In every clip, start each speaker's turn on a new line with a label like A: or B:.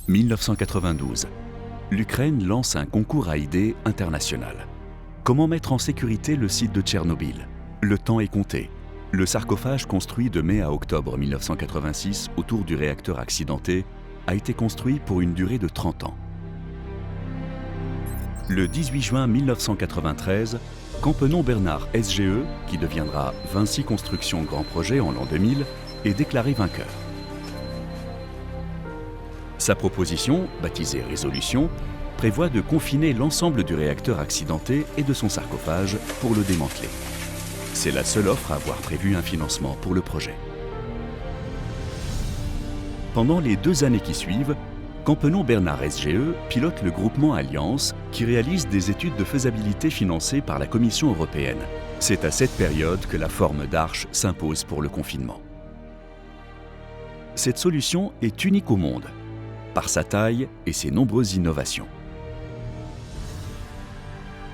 A: 1992. L'Ukraine lance un concours à idées international. Comment mettre en sécurité le site de Tchernobyl? Le temps est compté. Le sarcophage construit de mai à octobre 1986 autour du réacteur accidenté a été construit pour une durée de 30 ans. Le 18 juin 1993, Campenon Bernard SGE, qui deviendra Vinci Construction Grand Projet en l'an 2000, est déclaré vainqueur. Sa proposition, baptisée Résolution, prévoit de confiner l'ensemble du réacteur accidenté et de son sarcophage pour le démanteler. C'est la seule offre à avoir prévu un financement pour le projet. Pendant les 2 années qui suivent, Campenon Bernard SGE pilote le groupement Alliance qui réalise des études de faisabilité financées par la Commission européenne. C'est à cette période que la forme d'arche s'impose pour le confinement. Cette solution est unique au monde, par sa taille et ses nombreuses innovations.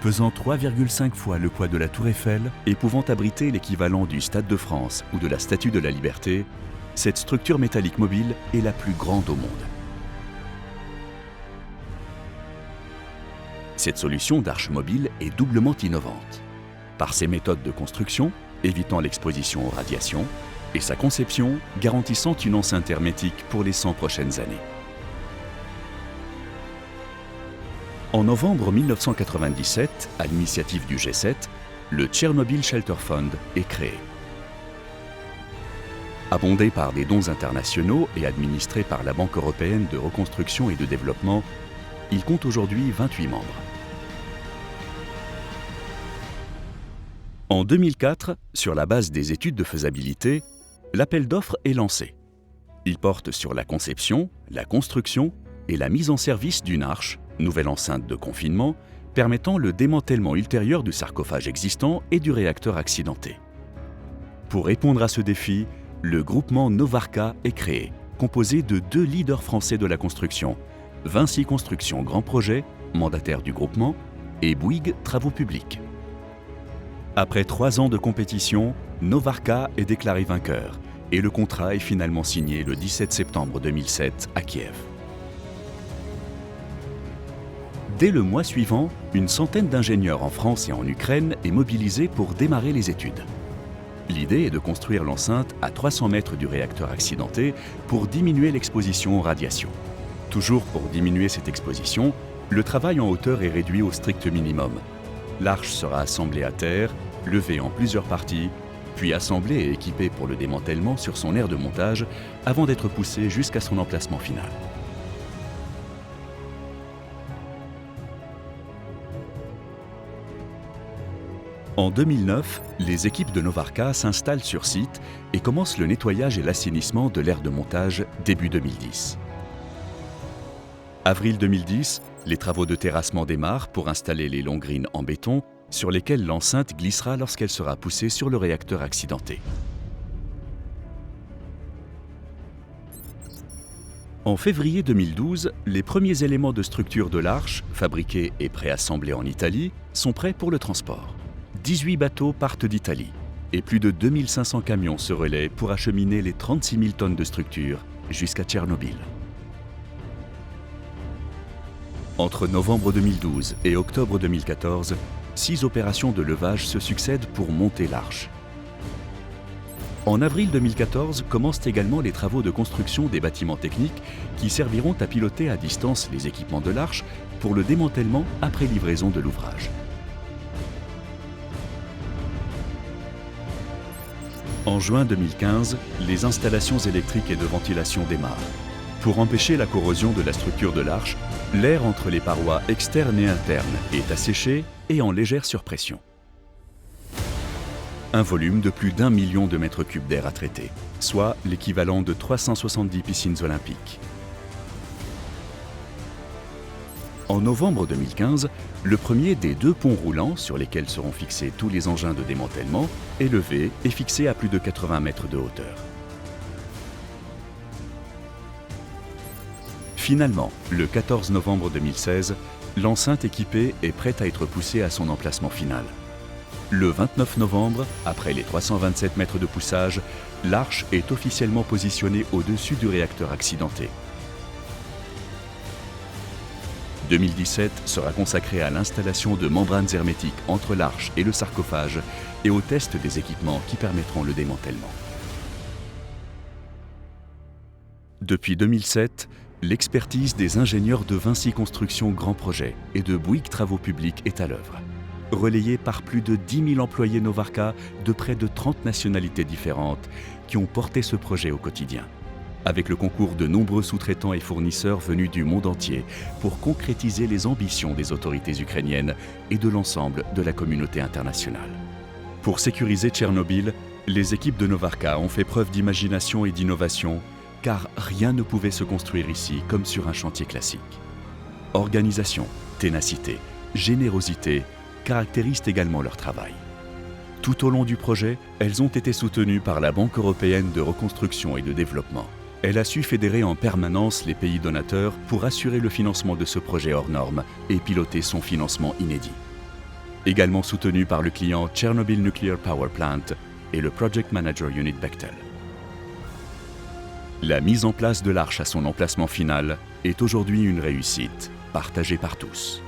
A: Pesant 3,5 fois le poids de la Tour Eiffel et pouvant abriter l'équivalent du Stade de France ou de la Statue de la Liberté, cette structure métallique mobile est la plus grande au monde. Cette solution d'arche mobile est doublement innovante, par ses méthodes de construction, évitant l'exposition aux radiations, et sa conception, garantissant une enceinte hermétique pour les 100 prochaines années. En novembre 1997, à l'initiative du G7, le Chernobyl Shelter Fund est créé. Abondé par des dons internationaux et administré par la Banque européenne de reconstruction et de développement, il compte aujourd'hui 28 membres. En 2004, sur la base des études de faisabilité, l'appel d'offres est lancé. Il porte sur la conception, la construction et la mise en service d'une arche, nouvelle enceinte de confinement, permettant le démantèlement ultérieur du sarcophage existant et du réacteur accidenté. Pour répondre à ce défi, le groupement Novarka est créé, composé de 2 leaders français de la construction, Vinci Construction Grand Projet, mandataire du groupement, et Bouygues Travaux Publics. Après 3 ans de compétition, Novarka est déclaré vainqueur et le contrat est finalement signé le 17 septembre 2007 à Kiev. Dès le mois suivant, une centaine d'ingénieurs en France et en Ukraine est mobilisée pour démarrer les études. L'idée est de construire l'enceinte à 300 mètres du réacteur accidenté pour diminuer l'exposition aux radiations. Toujours pour diminuer cette exposition, le travail en hauteur est réduit au strict minimum. L'arche sera assemblée à terre, levée en plusieurs parties, puis assemblée et équipée pour le démantèlement sur son aire de montage avant d'être poussée jusqu'à son emplacement final. En 2009, les équipes de Novarka s'installent sur site et commencent le nettoyage et l'assainissement de l'aire de montage début 2010. Avril 2010, les travaux de terrassement démarrent pour installer les longues grines en béton sur lesquelles l'enceinte glissera lorsqu'elle sera poussée sur le réacteur accidenté. En février 2012, les premiers éléments de structure de l'arche, fabriqués et préassemblés en Italie, sont prêts pour le transport. 18 bateaux partent d'Italie et plus de 2500 camions se relaient pour acheminer les 36 000 tonnes de structure jusqu'à Tchernobyl. Entre novembre 2012 et octobre 2014, 6 opérations de levage se succèdent pour monter l'arche. En avril 2014 commencent également les travaux de construction des bâtiments techniques qui serviront à piloter à distance les équipements de l'arche pour le démantèlement après livraison de l'ouvrage. En juin 2015, les installations électriques et de ventilation démarrent. Pour empêcher la corrosion de la structure de l'arche, l'air entre les parois externes et internes est asséché et en légère surpression. Un volume de plus d'1 million de mètres cubes d'air à traiter, soit l'équivalent de 370 piscines olympiques. En novembre 2015, le premier des 2 ponts roulants sur lesquels seront fixés tous les engins de démantèlement est levé et fixé à plus de 80 mètres de hauteur. Finalement, le 14 novembre 2016, l'enceinte équipée est prête à être poussée à son emplacement final. Le 29 novembre, après les 327 mètres de poussage, l'arche est officiellement positionnée au-dessus du réacteur accidenté. 2017 sera consacré à l'installation de membranes hermétiques entre l'arche et le sarcophage et au test des équipements qui permettront le démantèlement. Depuis 2007, l'expertise des ingénieurs de Vinci Construction Grand Projet et de Bouygues Travaux Publics est à l'œuvre. Relayée par plus de 10 000 employés Novarca de près de 30 nationalités différentes qui ont porté ce projet au quotidien, avec le concours de nombreux sous-traitants et fournisseurs venus du monde entier pour concrétiser les ambitions des autorités ukrainiennes et de l'ensemble de la communauté internationale. Pour sécuriser Tchernobyl, les équipes de Novarca ont fait preuve d'imagination et d'innovation, car rien ne pouvait se construire ici comme sur un chantier classique. Organisation, ténacité, générosité caractérisent également leur travail. Tout au long du projet, elles ont été soutenues par la Banque européenne de reconstruction et de développement. Elle a su fédérer en permanence les pays donateurs pour assurer le financement de ce projet hors norme et piloter son financement inédit. Également soutenu par le client Chernobyl Nuclear Power Plant et le Project Manager Unit Bechtel. La mise en place de l'arche à son emplacement final est aujourd'hui une réussite, partagée par tous.